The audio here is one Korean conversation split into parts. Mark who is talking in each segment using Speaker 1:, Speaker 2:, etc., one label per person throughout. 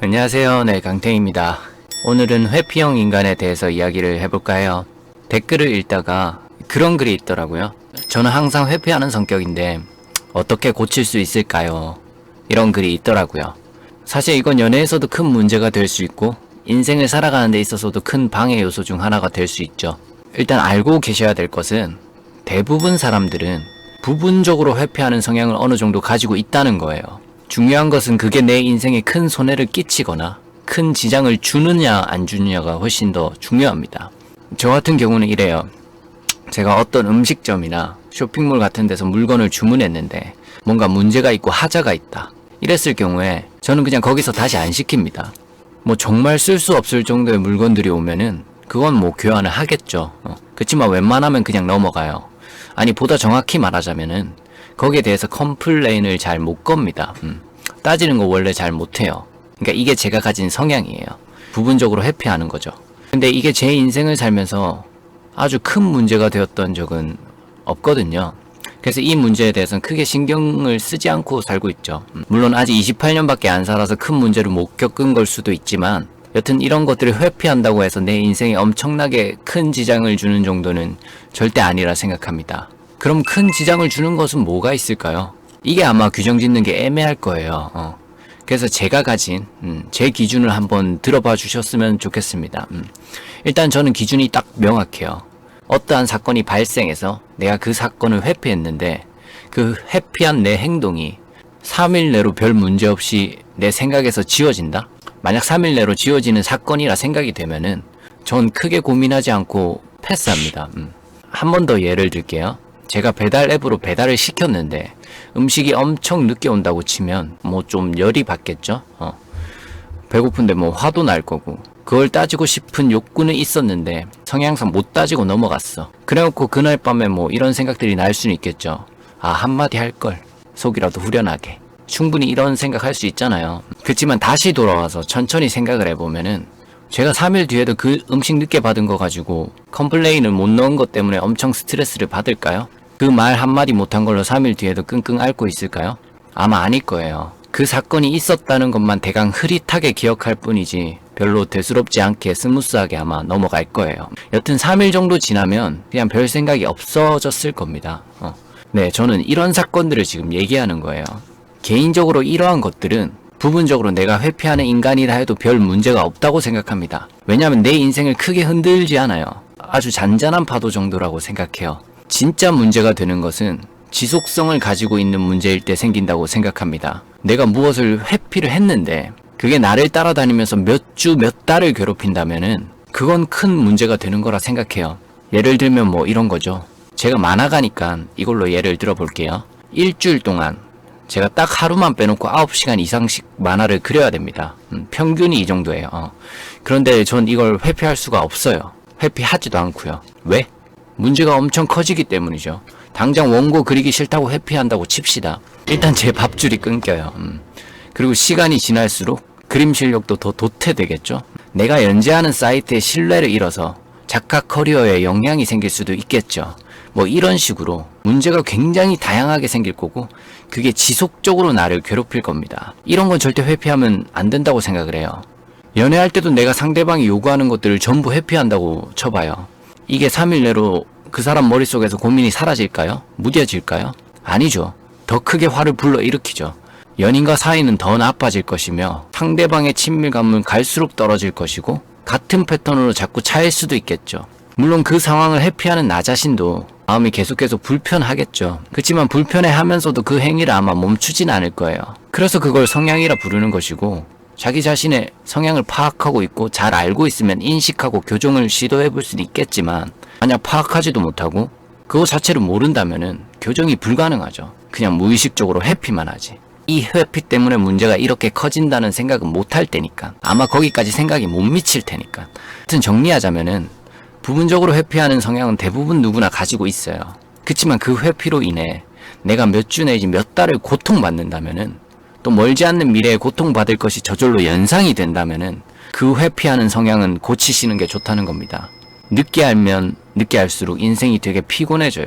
Speaker 1: 안녕하세요. 네, 강태입니다. 오늘은 회피형 인간에 대해서 이야기를 해볼까 해요. 댓글을 읽다가 그런 글이 있더라고요. 저는 항상 회피하는 성격인데 어떻게 고칠 수 있을까요? 이런 글이 있더라고요. 사실 이건 연애에서도 큰 문제가 될 수 있고 인생을 살아가는 데 있어서도 큰 방해 요소 중 하나가 될 수 있죠. 일단 알고 계셔야 될 것은 대부분 사람들은 부분적으로 회피하는 성향을 어느 정도 가지고 있다는 거예요. 중요한 것은 그게 내 인생에 큰 손해를 끼치거나 큰 지장을 주느냐 안 주느냐가 훨씬 더 중요합니다. 저 같은 경우는 이래요. 제가 어떤 음식점이나 쇼핑몰 같은 데서 물건을 주문했는데 뭔가 문제가 있고 하자가 있다. 이랬을 경우에 저는 그냥 거기서 다시 안 시킵니다. 뭐 정말 쓸 수 없을 정도의 물건들이 오면은 그건 뭐 교환을 하겠죠. 그치만 웬만하면 그냥 넘어가요. 아니 보다 정확히 말하자면은 거기에 대해서 컴플레인을 잘 못 겁니다. 따지는 거 원래 잘 못해요. 그러니까 이게 제가 가진 성향이에요. 부분적으로 회피하는 거죠. 근데 이게 제 인생을 살면서 아주 큰 문제가 되었던 적은 없거든요. 그래서 이 문제에 대해서는 크게 신경을 쓰지 않고 살고 있죠. 물론 아직 28년밖에 안 살아서 큰 문제를 못 겪은 걸 수도 있지만 여튼 이런 것들을 회피한다고 해서 내 인생에 엄청나게 큰 지장을 주는 정도는 절대 아니라 생각합니다. 그럼 큰 지장을 주는 것은 뭐가 있을까요? 이게 아마 규정 짓는 게 애매할 거예요. 그래서 제가 가진 제 기준을 한번 들어봐 주셨으면 좋겠습니다. 일단 저는 기준이 딱 명확해요. 어떠한 사건이 발생해서 내가 그 사건을 회피했는데 그 회피한 내 행동이 3일 내로 별 문제 없이 내 생각에서 지워진다? 만약 3일 내로 지워지는 사건이라 생각이 되면은 전 크게 고민하지 않고 패스합니다. 한 번 더 예를 들게요. 제가 배달 앱으로 배달을 시켰는데 음식이 엄청 늦게 온다고 치면 뭐 좀 열이 받겠죠? 배고픈데 뭐 화도 날 거고 그걸 따지고 싶은 욕구는 있었는데 성향상 못 따지고 넘어갔어. 그래놓고 그날 밤에 뭐 이런 생각들이 날 수는 있겠죠. 아, 한마디 할걸. 속이라도 후련하게. 충분히 이런 생각할 수 있잖아요. 그치만 다시 돌아와서 천천히 생각을 해보면은 제가 3일 뒤에도 그 음식 늦게 받은 거 가지고 컴플레인을 못 넣은 것 때문에 엄청 스트레스를 받을까요? 그 말 한마디 못한 걸로 3일 뒤에도 끙끙 앓고 있을까요? 아마 아닐 거예요. 그 사건이 있었다는 것만 대강 흐릿하게 기억할 뿐이지 별로 대수롭지 않게 스무스하게 아마 넘어갈 거예요. 여튼 3일 정도 지나면 그냥 별 생각이 없어졌을 겁니다. 네, 저는 이런 사건들을 지금 얘기하는 거예요. 개인적으로 이러한 것들은 부분적으로 내가 회피하는 인간이라 해도 별 문제가 없다고 생각합니다. 왜냐하면 내 인생을 크게 흔들지 않아요. 아주 잔잔한 파도 정도라고 생각해요. 진짜 문제가 되는 것은 지속성을 가지고 있는 문제일 때 생긴다고 생각합니다. 내가 무엇을 회피를 했는데 그게 나를 따라다니면서 몇 주, 몇 달을 괴롭힌다면은 그건 큰 문제가 되는 거라 생각해요. 예를 들면 뭐 이런 거죠. 제가 만화가니까 이걸로 예를 들어볼게요. 일주일 동안 제가 딱 하루만 빼놓고 9시간 이상씩 만화를 그려야 됩니다. 평균이 이 정도예요. 그런데 전 이걸 회피할 수가 없어요. 회피하지도 않고요. 왜? 문제가 엄청 커지기 때문이죠. 당장 원고 그리기 싫다고 회피한다고 칩시다. 일단 제 밥줄이 끊겨요. 그리고 시간이 지날수록 그림 실력도 더 도태되겠죠. 내가 연재하는 사이트의 신뢰를 잃어서 작가 커리어에 영향이 생길 수도 있겠죠. 뭐 이런 식으로 문제가 굉장히 다양하게 생길 거고 그게 지속적으로 나를 괴롭힐 겁니다. 이런 건 절대 회피하면 안 된다고 생각을 해요. 연애할 때도 내가 상대방이 요구하는 것들을 전부 회피한다고 쳐봐요. 이게 3일 내로 그 사람 머릿속에서 고민이 사라질까요? 무뎌질까요? 아니죠. 더 크게 화를 불러일으키죠. 연인과 사이는 더 나빠질 것이며 상대방의 친밀감은 갈수록 떨어질 것이고 같은 패턴으로 자꾸 차일 수도 있겠죠. 물론 그 상황을 회피하는 나 자신도 마음이 계속해서 불편하겠죠. 그렇지만 불편해하면서도 그 행위를 아마 멈추진 않을 거예요. 그래서 그걸 성향이라 부르는 것이고 자기 자신의 성향을 파악하고 있고 잘 알고 있으면 인식하고 교정을 시도해볼 수는 있겠지만 만약 파악하지도 못하고 그거 자체를 모른다면은 교정이 불가능하죠. 그냥 무의식적으로 회피만 하지. 이 회피 때문에 문제가 이렇게 커진다는 생각은 못할 테니까 아마 거기까지 생각이 못 미칠 테니까. 하여튼 정리하자면은 부분적으로 회피하는 성향은 대부분 누구나 가지고 있어요. 그치만 그 회피로 인해 내가 몇 주 내지 몇 달을 고통받는다면은 또 멀지 않는 미래에 고통받을 것이 저절로 연상이 된다면은 그 회피하는 성향은 고치시는 게 좋다는 겁니다. 늦게 알면 늦게 알수록 인생이 되게 피곤해져요.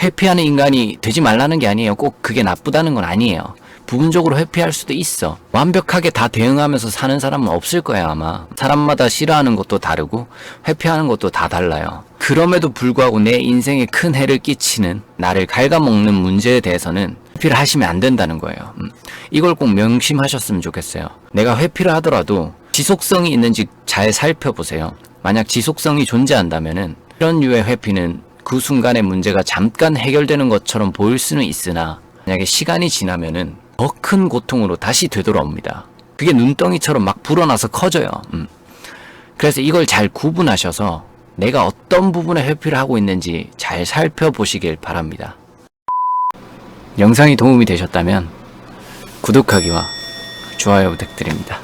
Speaker 1: 회피하는 인간이 되지 말라는 게 아니에요. 꼭 그게 나쁘다는 건 아니에요. 부분적으로 회피할 수도 있어. 완벽하게 다 대응하면서 사는 사람은 없을 거야, 아마. 사람마다 싫어하는 것도 다르고 회피하는 것도 다 달라요. 그럼에도 불구하고 내 인생에 큰 해를 끼치는, 나를 갉아먹는 문제에 대해서는 회피를 하시면 안 된다는 거예요. 이걸 꼭 명심하셨으면 좋겠어요. 내가 회피를 하더라도 지속성이 있는지 잘 살펴보세요. 만약 지속성이 존재한다면은 이런 류의 회피는 그 순간의 문제가 잠깐 해결되는 것처럼 보일 수는 있으나 만약에 시간이 지나면은 더 큰 고통으로 다시 되돌아옵니다. 그게 눈덩이처럼 막 불어나서 커져요. 그래서 이걸 잘 구분하셔서 내가 어떤 부분에 회피를 하고 있는지 잘 살펴보시길 바랍니다. 영상이 도움이 되셨다면 구독하기와 좋아요 부탁드립니다.